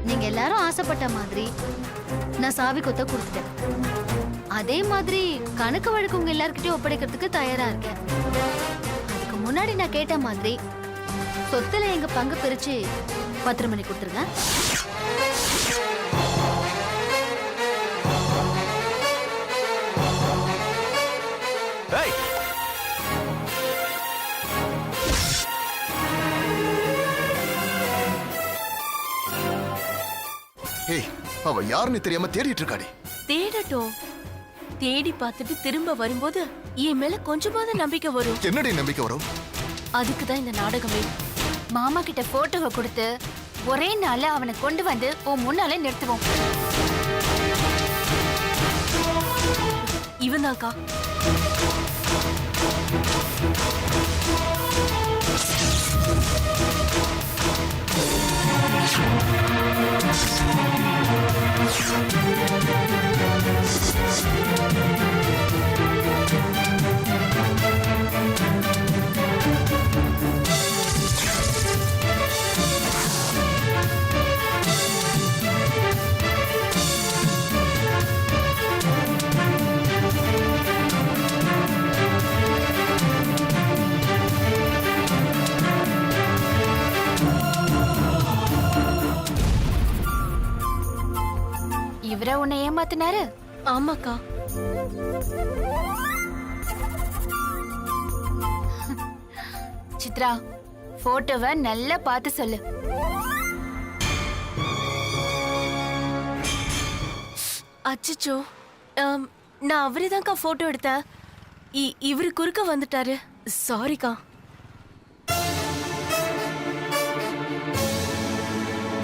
நீங்க எல்லாரும் ஆசைப்பட்ட மாதிரி நான் சாவி கொத்த கொடுத்துட்டேன். அதே மாதிரி கணக்கு வழக்கு உங்க எல்லார்கிட்டயும் ஒப்படைக்கிறதுக்கு தயாரா இருக்கேன். அதுக்கு முன்னாடி நான் கேட்ட மாதிரி சொத்துல எங்க பங்கு பிரிச்சு பத்திரம் பண்ணி கொடுத்துருங்க. அவ யாருன்னு தெரியாம தேடிட்டு இருக்காடி. தேடட்டும். தேடி பார்த்துட்டு திரும்ப வரும்போது என் மேல கொஞ்சமாவது நம்பிக்கை வரும். என்னடி நம்பிக்கை வரும்? அதுக்குதான் இந்த நாடகமே. மாமா கிட்ட போட்டோவை கொடுத்து ஒரே நாள்ல அவனை கொண்டு வந்து உன் முன்னாலே நிறுத்துவோம். இவன் தான்க்கா. இவரை உன்னை ஏமாத்தினாரு? ஆமாக்கா. சித்ரா, போட்டோவை நல்லா பார்த்து சொல்லு. அச்சச்சோ, நான் அவரேதான்க்கா போட்டோ எடுத்தேன். இவரு குறுக்க வந்துட்டாரு. சாரிக்கா.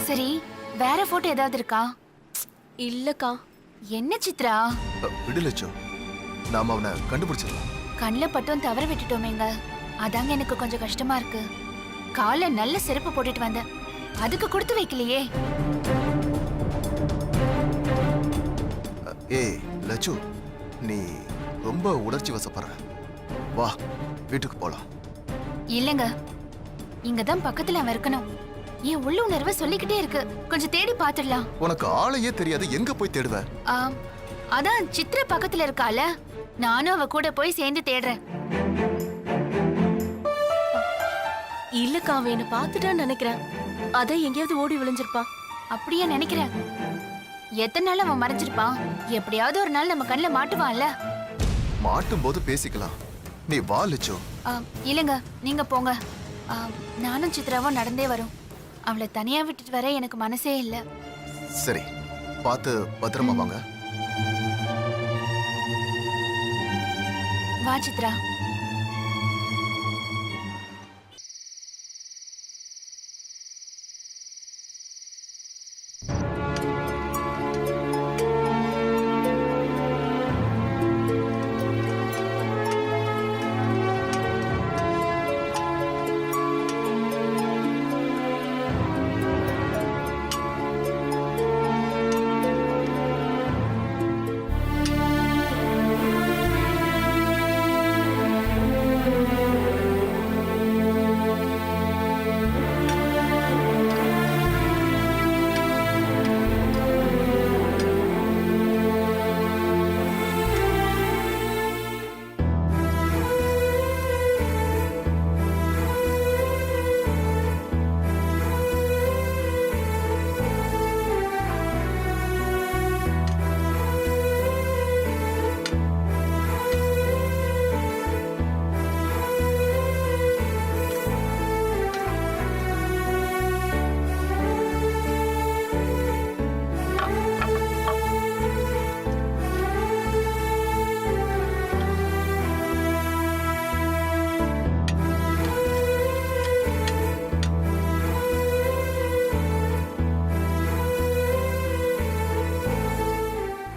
சரி, வேற போட்டோ ஏதாவது இருக்கா? இல்லக்கா. என்ன சித்ரா? விடுலச்சோ, நாம அவனை கண்டுபிடிச்சிடலாம். கண்ணில் பட்டும் தவற விட்டுட்டோமேங்க. அதாங்க எனக்கு கொஞ்சம் கஷ்டமா இருக்கு. காலை நல்ல செருப்பு போட்டுட்டு வந்தேன், அதுக்கு கொடுத்து வைக்கலையே. ஏய் லட்சு, நீ ரொம்ப உணர்ச்சி வசப்படுற. வா, வீட்டுக்கு போலாம். இல்லங்க, இங்கதான் பக்கத்துல அவன் இருக்கணும். என் உள்ளுணர்வை சொல்லிக்கிட்டே இருக்கு. கொஞ்சம் தேடி பாத்துடலாம். உனக்கு ஆளையே தெரியாது, எங்க போய் தேடுவ? அதான் சித்ர பக்கத்துல இருக்கால, நானும் அவ கூட போய் சேர்ந்து தேடுறேன். இல்லக்கா, அவன் என்ன பாத்துட்டான்னு நினைக்கிறேன். அதை எங்கேயாவது ஓடி விழுந்திருப்பான். அப்படியே நினைக்கிறேன். எத்தனை நாள் அவன் மறைஞ்சிருப்பான்? எப்படியாவது ஒரு நாள் நம்ம கண்ணில் மாட்டுவான்ல. மாட்டும் போது பேசிக்கலாம். நீ வா லட்சு. இல்லங்க, நீங்க போங்க. நானும் சித்ராவும் நடந்தே வரும். அவளை தனியா விட்டுட்டு வர எனக்கு மனசே இல்ல. சரி, பார்த்து பத்திரமா வாங்க. வா சித்ரா.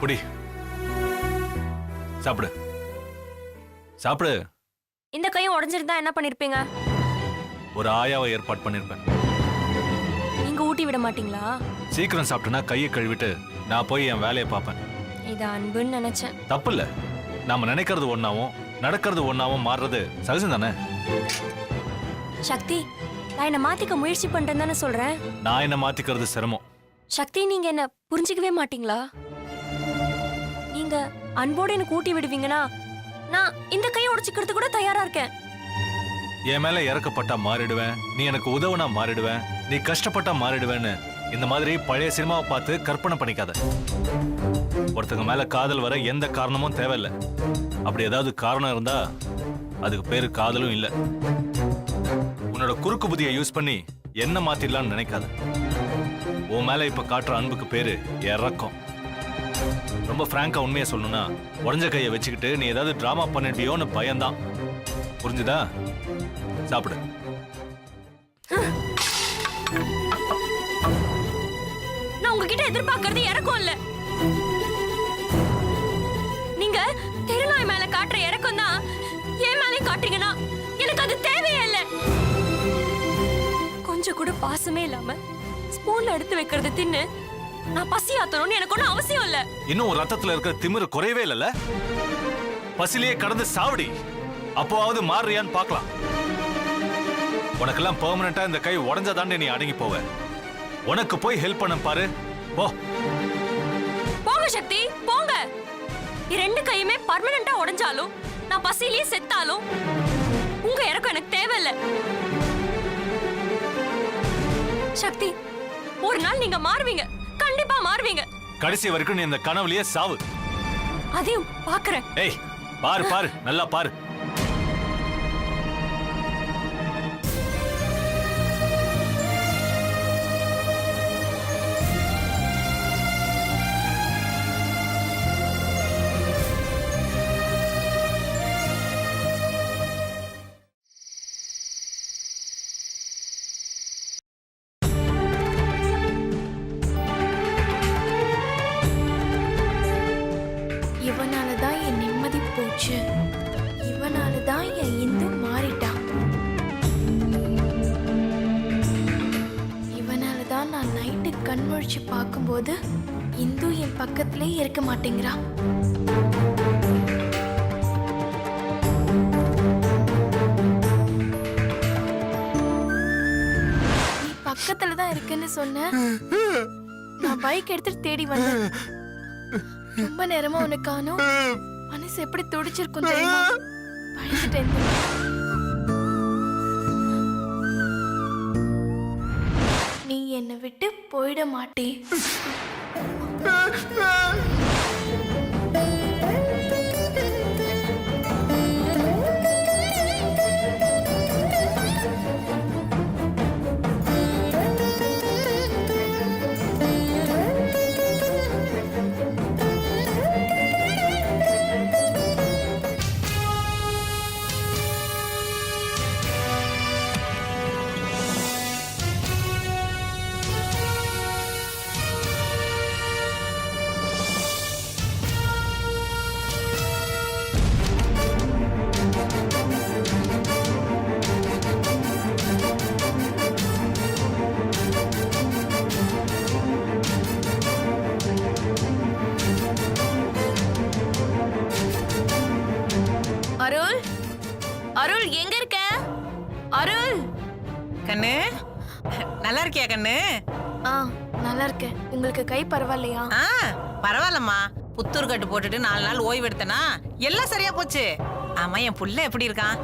புடி, சாப்பிடு சாப்பிடு. இந்த கையும் உடைஞ்சிருந்தா என்ன பண்ணிருப்பீங்க? ஒரு ஆயாவை ஏற்பாடு பண்ணிருப்பேன். நீங்க ஊட்டி விட மாட்டீங்களா? சீக்கிரம் சாப்பிட்டேன்னா கையை கழுவிட்டு நான் போய் என் வேலையை பார்ப்பேன். இது அன்புன்னு நினைச்சேன். தப்பு இல்ல, நாம நினைக்கிறது ஒண்ணாவும் நடக்கிறது ஒண்ணாவும் மாறுறது சகஜம் தானே? சக்தி, நான் என்ன மாத்திக்க முயற்சி பண்றேன்னு தானே சொல்றேன். நான் என்ன மாத்திக்கிறது சிரமம். சக்தி, நீங்க என்ன புரிஞ்சுக்கவே மாட்டீங்களா? நீங்க அன்போடு எனக்கு ஊட்டி விடுவீங்கன்னா நான் இந்த கையை உடைச்சுக்கிறது கூட தயாரா இருக்கேன். என் மேல இறக்கப்பட்டா மாறிடுவேன், நீ எனக்கு உதவுனா மாறிடுவேன், நீ கஷ்டப்பட்டா மாறிடுவேன்னு இந்த மாதிரி பழைய சினிமாவை பார்த்து கற்பனை பண்ணிக்காத. ஒருத்தங்க மேல காதல் வர எந்த காரணமும் தேவையில்லை. அப்படி ஏதாவது காரணம் இருந்தா அதுக்கு பேரு காதலும் இல்ல. உன்னோட குறுக்கு புத்தியை யூஸ் பண்ணி என்ன மாத்திடலாம்னு நினைக்காத. உன் மேல இப்ப காட்டுற அன்புக்கு பேரு இறக்கம். ரொம்ப பிராங்கா உண்மையை சொல்லணும்னா உடஞ்ச கையை வச்சுக்கிட்டு நீ ஏதாவது டிராமா பண்ணிடுவியோன்னு பயம்தான். புரிஞ்சுதா? சாப்பிடு. நான் உங்ககிட்ட எதிர்பார்க்கறது இறக்கம் இல்ல. நீங்க திருநாய் மேல காட்டுற இறக்கம் தான் என் மேலே காட்டுறீங்கன்னா எனக்கு அது தேவையே இல்ல. கொஞ்சம் கூட பாசமே இல்லாம ஸ்பூன்ல எடுத்து வைக்கிறது தின்னு நான் பசி ஆத்தணும்னு எனக்கு ஒன்றும் அவசியம் இல்ல. இன்னும் ஒரு ரத்தத்துல இருக்கிற திமிரு குறையவே இல்லைல்ல? பசிலேயே கடந்து சாவடி, அப்போவாவது மாறுறியான்னு பார்க்கலாம். உனக்கெல்லாம் பெர்மனண்டா இந்த கை உடஞ்சாதாண்டே நீ அடங்கி போவ. உனக்கு போய் ஹெல்ப் பண்ண பாரு, போ. போங்க சக்தி, போங்க. ரெண்டு கையுமே பர்மனண்டா உடைஞ்சாலும் நான் பசியிலேயே செத்தாலும் உங்க இறக்கம் எனக்கு தேவையில்ல. சக்தி, ஒரு நாள் நீங்க மாறுவீங்க, கண்டிப்பா மாறுவீங்க. கடைசி வரைக்கும் நீ இந்த கனவுலயே சாவு. அதையும் பாக்குறேன். ஏய், பாரு பாரு, நல்லா பாரு. இவனாலதான் என் நிம்மதி போச்சு. இவனாலதான் என் இந்து மாறிட்டான். இவனாலதான் நான் நைட்டு கண் முழிச்சு பார்க்கும்போது இந்து என் பக்கத்திலே இருக்க மாட்டேங்கிறா. நீ பக்கத்துல தான் இருக்குன்னு சொன்ன. நான் பைக் எடுத்துட்டு தேடி வந்தேன். ரொம்ப நேரமா உனக்கு காணோம். மனசு எப்படி துடிச்சிருக்கும் தெரியுமா? பயந்துட்டேன். நீ என்னை விட்டு போயிட மாட்டே. அருள், அருள் எங்க இருக்க? அருள் கண்ணு, நல்லா இருக்கியா கண்ணு? நல்லா இருக்கேன். உங்களுக்கு கை பரவாயில்லையா? பரவாயில்லம்மா. புத்தூர் கட்டு போட்டுட்டு 4 நாள் ஓய்வு எடுத்தனா எல்லாம் சரியா போச்சு. ஆமா, என் புள்ள எப்படி இருக்கான்?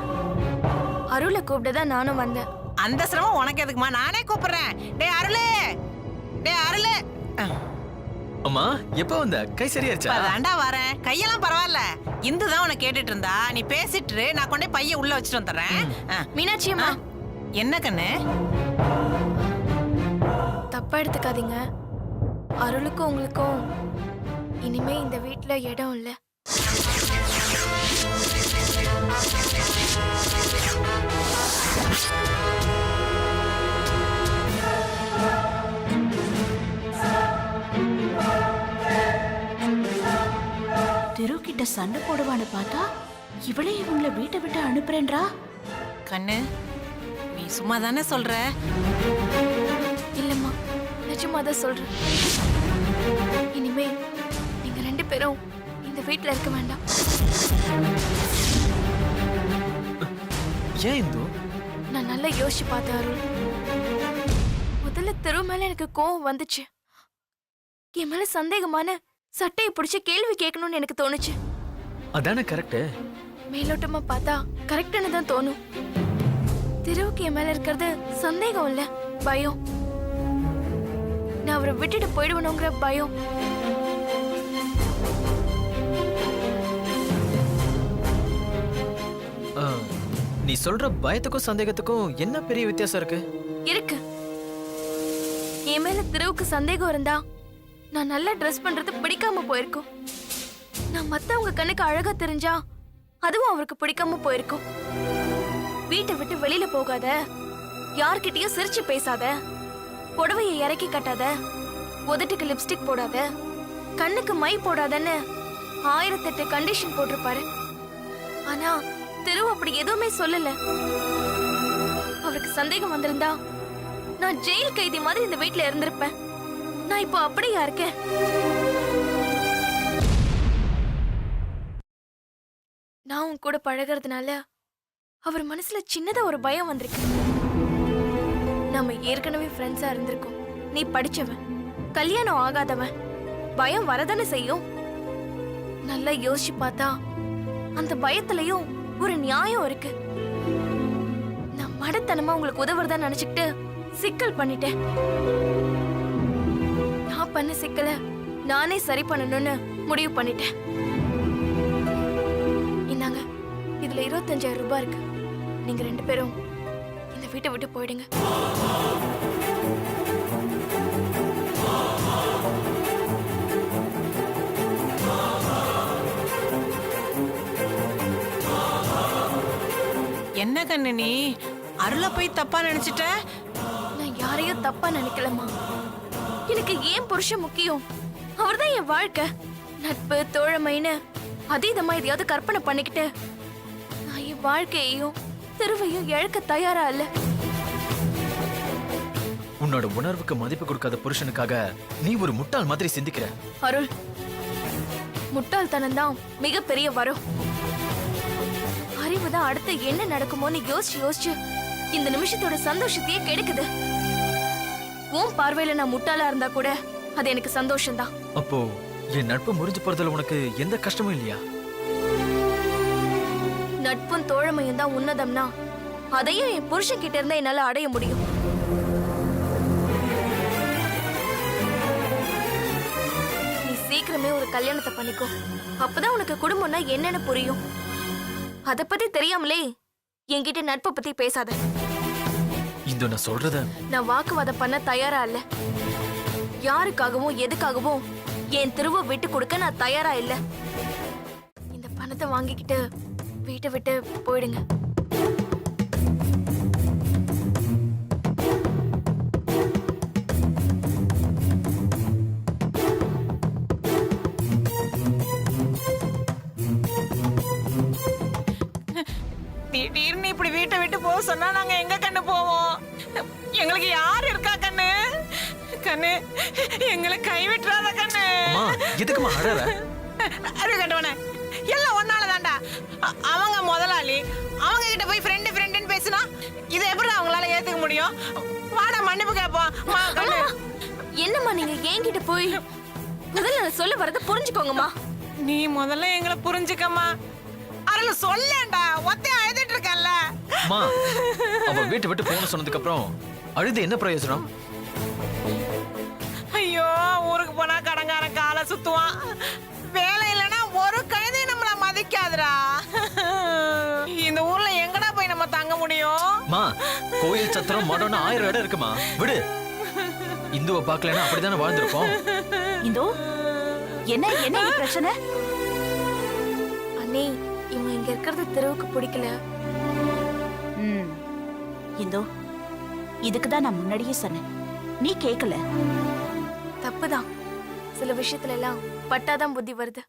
அருளை கூப்பிட்டுதான் நானும் வந்தேன். அந்த சிரமம் உனக்கு எதுக்குமா? நானே கூப்பிடுறேன். டேய் அருளே, டேய் அருளே. அம்மா, எப்ப வந்த? கை சரியாச்சா? அதாண்டா வரேன். கையெல்லாம் பரவாயில்ல. இந்து தான் உனக்கு கேட்டுட்டு இருந்தா. நீ பேசிட்டு நான் கொண்டே பைய உள்ள வச்சுட்டு வந்துடுறேன். மீனாட்சி அம்மா, என்ன கண்ணு? தப்பா எடுத்துக்காதீங்க. அருளுக்கும் உங்களுக்கும் இனிமே இந்த வீட்ல இடம் இல்ல. திருக்கிட்ட சண்டை போடுவான்னு பார்த்தா இவளே இவங்கள வீட்டை விட்டு அனுப்புறேன்றா. கண்ணு, நீ சும்மா தானே சொல்ற? இல்லம்மா, நிஜமா தான் சொல்றேன். இனிமே நீங்க 2 பேரும் இந்த இந்த வீட்ல இருக்க வேண்டாம். ஏன் இந்து? நான் நல்லா யோசிச்சு பார்த்தேன் அருள். முதல்ல திரு மேல எனக்கு கோவம் வந்துச்சு. என் மேல சந்தேகமான சட்டையை பிடிச்சு கேள்வி கேட்கணும்னு எனக்கு தோணுச்சு. அதானே கரெக்ட். மேலோட்டமா பார்த்தா கரெக்ட்னு தான் தோணும். திருவுக்கு என் மேல இருக்கிறது சந்தேகம் இல்ல, பயம். நான் அவரை விட்டுட்டு போயிடுவனுங்கிற பயம். நீ சொல்ற பயத்துக்கும் சந்தேகத்துக்கும் என்ன பெரிய வித்தியாசம் இருக்கு? இருக்கு. என் மேல திருவுக்கு சந்தேகம் இருந்தா நான் நல்லா ட்ரெஸ் பண்றது பிடிக்காம போயிருக்கும். நான் மத்தவங்க கண்ணுக்கு அழகா தெரிஞ்சா அதுவும் அவருக்கு பிடிக்காம போயிருக்கும். வீட்டை விட்டு வெளியில போகாத, யார்கிட்டயும் சிரிச்சு பேசாத, புடவையை இறக்கி கட்டாத, உதட்டுக்கு லிப்ஸ்டிக் போடாத, கண்ணுக்கு மை போடாதன்னு 1008 கண்டிஷன் போட்டிருப்பாரு. ஆனா திரு அப்படி எதுவுமே சொல்லல. அவருக்கு சந்தேகம் வந்திருந்தா நான் ஜெயில் கைதி மாதிரி இந்த வீட்ல இருந்திருப்பேன். நான் இப்போ அப்படியா இருக்கேன்? நான் உன் கூட பழகிறதுனால அவர் மனசுல சின்னதா ஒரு பயம் வந்திருக்கு. நம்ம ஏற்கனவே ஃப்ரெண்ட்ஸா இருந்திருக்கோம். நீ படிச்சவன், கல்யாணம் ஆகாதவன், பயம் வரதானே செய்யும். நல்லா யோசிச்சு பார்த்தா அந்த பயத்திலையும் ஒரு நியாயம் இருக்கு. நான் மடத்தனமா உங்களுக்கு உதவுறதா நினைச்சுக்கிட்டு சிக்கல் பண்ணிட்டேன். நான் பண்ண சிக்கலை நானே சரி பண்ணணும்னு முடிவு பண்ணிட்டேன். இந்தாங்க, இதுல 25,000 ரூபாய் இருக்கு. நீங்க 2 பேரும் இந்த வீட்டை விட்டு போயிடுங்க. என்ன கண்ணு நீ அருளை போய் தப்பா நினைச்சிட்ட? நான் யாரையும் தப்பா நினைக்கலமா. எனக்கு ஏன் புருஷன் முக்கியம். அவர்தான் என் வாழ்க்கை. நட்பு, தோழமைன்னு அதீதமா எதையாவது கற்பனை பண்ணிக்கிட்டு நான் என் வாழ்க்கையையும் திருவையும் இழக்க தயாரா இல்ல. உன்னோட உணர்வுக்கு மதிப்பு கொடுக்காத புருஷனுக்காக நீ ஒரு முட்டாள் மாதிரி சிந்திக்கிற. அருள், முட்டாள்தனம் தான் மிகப்பெரிய வரம். அறிவுதான் அடுத்து என்ன நடக்குமோன்னு யோசிச்சு யோசிச்சு இந்த நிமிஷத்தோட சந்தோஷத்தையே கெடுக்குது. உன் பார்வையில நான் முட்டாளா இருந்தா கூட அது எனக்கு சந்தோஷம்தான். அப்போ என் நட்பு முறிஞ்சு போறதுல உனக்கு எந்த கஷ்டமும் இல்லையா? நட்பும் தோழமையும் தான் உன்னதம்னா அதையும் என் புருஷன் கிட்ட இருந்தா என்னால அடைய முடியும். நீ சீக்கிரமே ஒரு கல்யாணத்தை பண்ணிக்கோ. அப்பதான் உனக்கு குடும்பம்னா என்னன்னு புரியும். அத பத்தி தெரியாமலே என்கிட்ட நட்பை பத்தி பேசாத. இந்த நான் சொல்றத நான் வாக்குவாதம் பண்ண தயாரா இல்ல. யாருக்காகவும் எதுக்காகவும் என் திருவை விட்டு கொடுக்க நான் தயாரா இல்ல. இந்த பணத்தை வாங்கிக்கிட்டு வீட்டை விட்டு போயிடுங்க. திடீர்னு இப்படி வீட்டை விட்டு போக சொன்னா நாங்க எங்க கண்ணு போவோம்? எங்களுக்கு யார் இருக்கா கண்ணு? கண்ணு, எங்களை கைவிட்டுறாத கண்ணு. அம்மா, எதுக்குமா அழற? அரு கண்டவனே, எல்லாம் ஒன்னால தான்டா. அவங்க முதலாளி, அவங்க கிட்ட போய் ஃப்ரெண்டுன்னு பேசினா இதை எப்படி அவங்களால ஏத்துக்க முடியும்? வாடா மன்னிப்பு கேட்போம். கண்ணு, என்னம்மா நீங்க என்கிட்ட போய் முதல்ல நான் சொல்ல வரத புரிஞ்சுக்கோங்கம்மா. நீ முதல்ல எங்களை புரிஞ்சுக்கம்மா. அருள் சொல்லேன்டா, ஒத்தையா அழுதுட்டு இருக்கல்ல. அம்மா, அவ வீட்டை விட்டு போன சொன்னதுக்கு அப்புறம் அழுது என்ன பிரயோஜனம்? ஐயோ, ஊருக்கு போனா கடங்காரன் காலை சுத்துவான். வேலை இல்லைன்னா ஒரு கைதி நம்மள மதிக்காதுடா. இந்த ஊர்ல எங்கடா போய் நம்ம தங்க முடியும்? அம்மா, கோயில் சத்திரம் மடம்னு 1000 இடம் இருக்குமா, விடு. இந்துவை பார்க்கலன்னா அப்படித்தானே வாழ்ந்திருப்போம். இந்தோ என்ன என்ன இது பிரச்சனை? அண்ணே, இவங்க இங்க இருக்கிறது தெருவுக்கு பிடிக்கல. இந்தோ இதுக்குதான் நான் முன்னாடியே சொன்னேன், நீ கேட்கல. தப்புதான். சில விஷயத்துல எல்லாம் பட்டாதான் புத்தி வருது.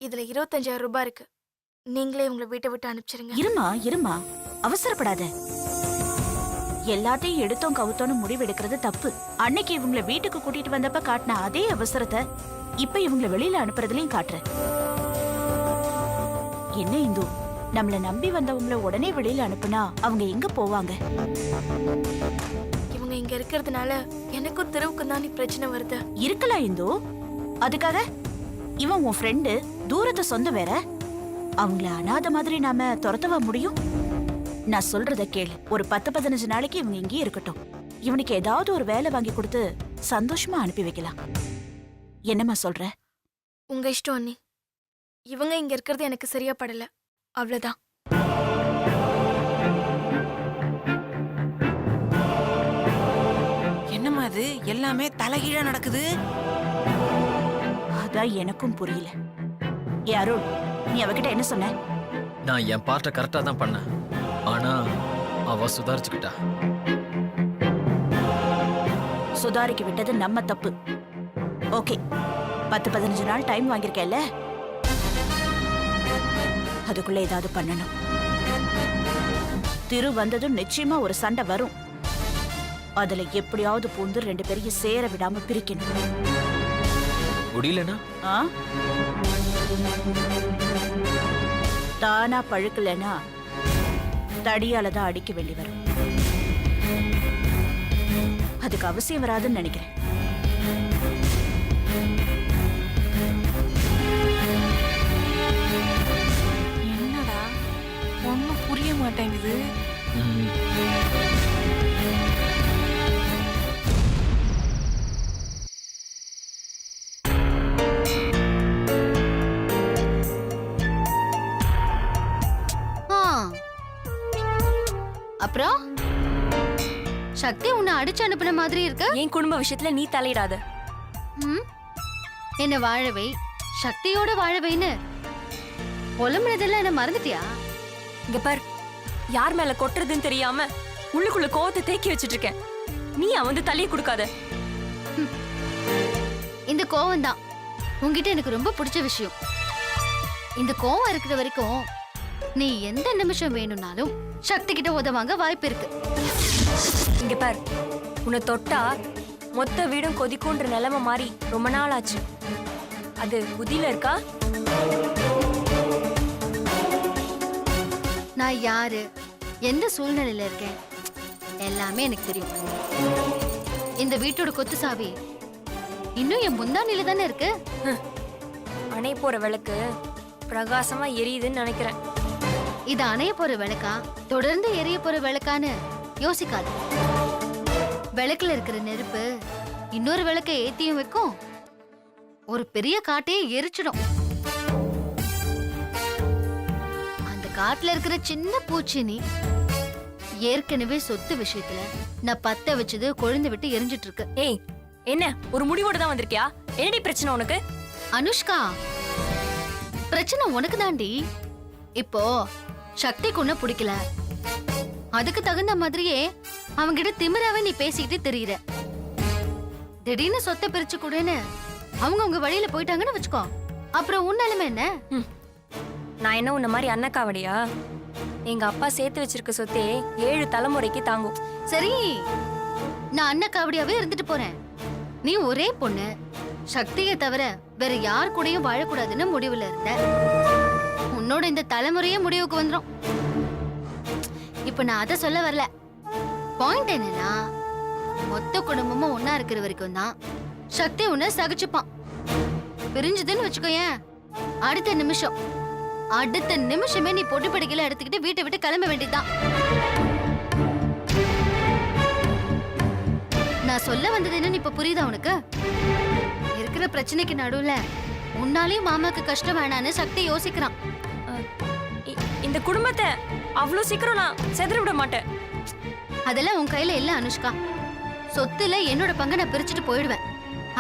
இதுல 25,000 ரூபாய் இருக்கு. நீங்களே உங்களை வீட்டை விட்டு அனுப்பிச்சிருங்க. இருமா அவசரப்படாத. எல்லாத்தையும் எடுத்தோம் கவுத்தோன்னு முடிவெடுக்கிறது தப்பு. அன்னைக்கு இவங்களை வீட்டுக்கு கூட்டிட்டு வந்தப்ப காட்டின அதே அவசரத்தை இப்ப இவங்களை வெளியில அனுப்புறதுலயும் காட்டுறேன். என்ன இந்து, நம்மள நம்பி வந்தவங்கள உடனே வெளியில அனுப்புனா அவங்க எங்க போவாங்க? இவங்க இங்க இருக்கிறதுனால எனக்கும் தெருவுக்கும் தான் பிரச்சனை வருது. இருக்கலாம் இந்து. அதுக்காக இவன் உன் ஃப்ரெண்டு, தூரத்து சொந்தம் வேற. அவங்கள அனாதை மாதிரி நாம துரத்தவா முடியும்? நான் சொல்றத கேளு. ஒரு 10-15 நாளைக்கு இவங்க இங்கேயே இருக்கட்டும். இவனுக்கு ஏதாவது ஒரு வேலை வாங்கி கொடுத்து சந்தோஷமா அனுப்பி வைக்கலாம். என்னம்மா சொல்ற? உங்க இஷ்டம் அண்ணி. இவங்க இங்க இருக்கிறது எனக்கு சரியா படல, அவ்வளவுதான். என்னம்மா இது எல்லாமே தலைகீழா நடக்குது? அதான் எனக்கும் புரியல. ஏ அருண், நீ அவகிட்ட என்ன சொன்ன? நான் என் பார்ட்ட கரெக்டா தான் பண்ணேன். ஆனா அவ சுதாரிச்சுக்கிட்டா. சுதாரிக்க விட்டது நம்ம தப்பு. ஓகே, 10-15 நாள் டைம் வாங்கியிருக்கேல்ல, அதுக்குள்ள ஏதாவது பண்ணணும். திரு வந்ததும் நிச்சயமா ஒரு சண்டை வரும். அதுல எப்படியாவது பூந்து 2 பேரையும் சேர விடாம பிரிக்கணும். முடியலனா ஆ? தானா பழுக்கலனா தடியால தான் அடிக்க வேண்டி வரும். அதுக்கு அவசியம் வராதுன்னு நினைக்கிறேன். என்னடா ஒன்னும் புரிய மாட்டேங்குது. ஆ. அப்புறம் சக்தி உன்னை அடிச்சு அனுப்புன மாதிரி இருக்கு. என் குடும்ப விஷயத்துல நீ தலையிடாத. ம்? என்ன வாழவை, சக்தியோட வாழவைன்னு புலம்புனதெல்லாம் என்ன மறந்துட்டியா? இங்க பார், யார் மேல கொட்டுறதுன்னு தெரியாம உள்ளுக்குள்ள கோவத்தை தேக்கி வச்சிட்டு இருக்கேன். நீ வந்து தலையை கொடுக்காத. இந்த கோவம் தான் உன்கிட்ட எனக்கு ரொம்ப பிடிச்ச விஷயம். இந்த கோவம் இருக்கிற வரைக்கும் நீ எந்த நிமிஷம் வேணும்னாலும் சக்தி கிட்ட உதவாங்க வாய்ப்பு இருக்கு. இங்க பார், உன்னை தொட்டா மொத்த வீடும் கொதிக்குன்ற நிலைமை மாறி ரொம்ப நாள் ஆச்சு. அது புத்தியில இருக்கா? நான் யாரு, எந்த சூழ்நிலையில இருக்கேன் எல்லாமே எனக்கு தெரியும். இந்த வீட்டோட கொத்து சாவி இன்னும் என் முந்தானில தானே இருக்கு. அணை போற விளக்கு பிரகாசமா எரியுதுன்னு நினைக்கிறேன். இது அணைய போற விளக்கா தொடர்ந்து எரிய போற விளக்கான்னு யோசிக்காது. விளக்குல இருக்கிற நெருப்பு இன்னொரு விளக்கை ஏத்தியும் வைக்கும், ஒரு பெரிய காட்டையே எரிச்சிடும். அந்த காட்டுல இருக்கிற சின்ன பூச்சினி ஏற்கனவே சொத்து விஷயத்துல நான் பத்த வச்சது கொழுந்து விட்டு எரிஞ்சிட்டு இருக்கு. ஏய், என்ன ஒரு முடிவோடு தான் வந்திருக்கியா? என்னடி பிரச்சனை உனக்கு? அனுஷ்கா, பிரச்சனை உனக்கு தாண்டி. இப்போ சக்திக்கு ஒண்ணு பிடிக்கல, அதுக்கு தகுந்த மாதிரியே அவங்கிட்ட திமிராவே நீ பேசிக்கிட்டு தெரியுற. திடீர்னு சொத்தை பிரிச்சு கொடுன்னு அவங்க உங்க வழியில போயிட்டாங்கன்னு வச்சுக்கோ, அப்புறம் உன் நிலைமை என்ன? நான் என்ன உன்ன மாதிரி அண்ணக்காவடியா? எங்க அப்பா சேர்த்து வச்சிருக்க சொத்தே 7 தலைமுறைக்கு தாங்கும். சரி, நான் அண்ணா காவடியாவே இருந்துட்டு போறேன். நீ ஒரே பொண்ணு, சக்தியை தவிர வேற யார் கூடயும் வாழக்கூடாதுன்னு முடிவுல இருந்த. உன்னோட இந்த தலைமுறையே முடிவுக்கு வந்துரும். இப்ப நான் அதை சொல்ல வரல. பாயிண்ட் என்னன்னா, மொத்த குடும்பமும் ஒன்னா இருக்கிற வரைக்கும் தான் சக்தி உன்னை சகிச்சுப்பான். பிரிஞ்சுதுன்னு வச்சுக்கோயேன், அடுத்த நிமிஷமே நீ பொட்டு படிக்கல எடுத்துக்கிட்டு வீட்டை விட்டு கிளம்ப வேண்டியதுதான். நான் சொல்ல வந்தது என்னன்னு இப்ப புரியுதா உனக்கு? இருக்கிற பிரச்சனைக்கு நடுவுல உன்னாலையும் மாமாக்கு கஷ்டம் வேணான்னு சக்தி யோசிக்கிறான். இந்த குடும்பத்தை அவ்வளவு சீக்கிரம் நான் செதற விட மாட்டேன். அதெல்லாம் உன் கையில இல்ல அனுஷ்கா. சொத்துல என்னோட பங்கு நான் பிரிச்சுட்டு போயிடுவேன்.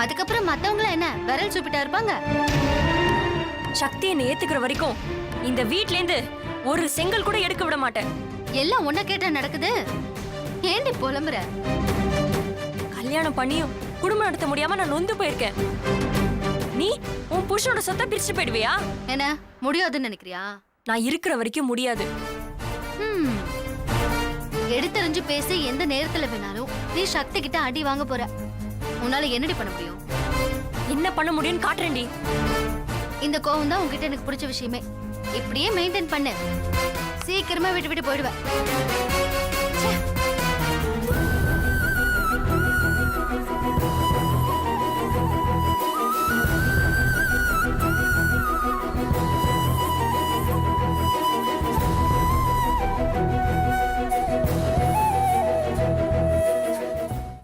அதுக்கப்புறம் மத்தவங்கள என்ன விரல் சூப்பிட்டா இருப்பாங்க? சக்தி என்னை ஏத்துக்கிற வரைக்கும் இந்த வீட்ல இருந்து ஒரு செங்கல் கூட எடுக்க விட மாட்டேன். எல்லாம் உன்ன கேட்டா நடக்குது. ஏண்டி புலம்புற? கல்யாணம் பண்ணியும் குடும்பம் நடத்த முடியாம நான் நொந்து போயிருக்கேன். நீ உன் புருஷனோட சொத்தை பிரிச்சு போயிடுவியா? என்ன முடியாதுன்னு நினைக்கிறியா? நான் இருக்கிற வரைக்கும் முடியாது. எடுத்தறிஞ்சு பேசி எந்த நேரத்துல வேணாலும் நீ சக்தி கிட்ட அடி வாங்க போற. உன்னால என்னடி பண்ண முடியும்? என்ன பண்ண முடியும்னு காட்டுறேன்டி. இந்த கோவம் தான் உன்கிட்ட எனக்கு பிடிச்ச விஷயமே. இப்படியே மெயின்டைன் பண்ணு. சீக்கிரமா விட்டு விட்டு போயிடுவேன். ச்சே.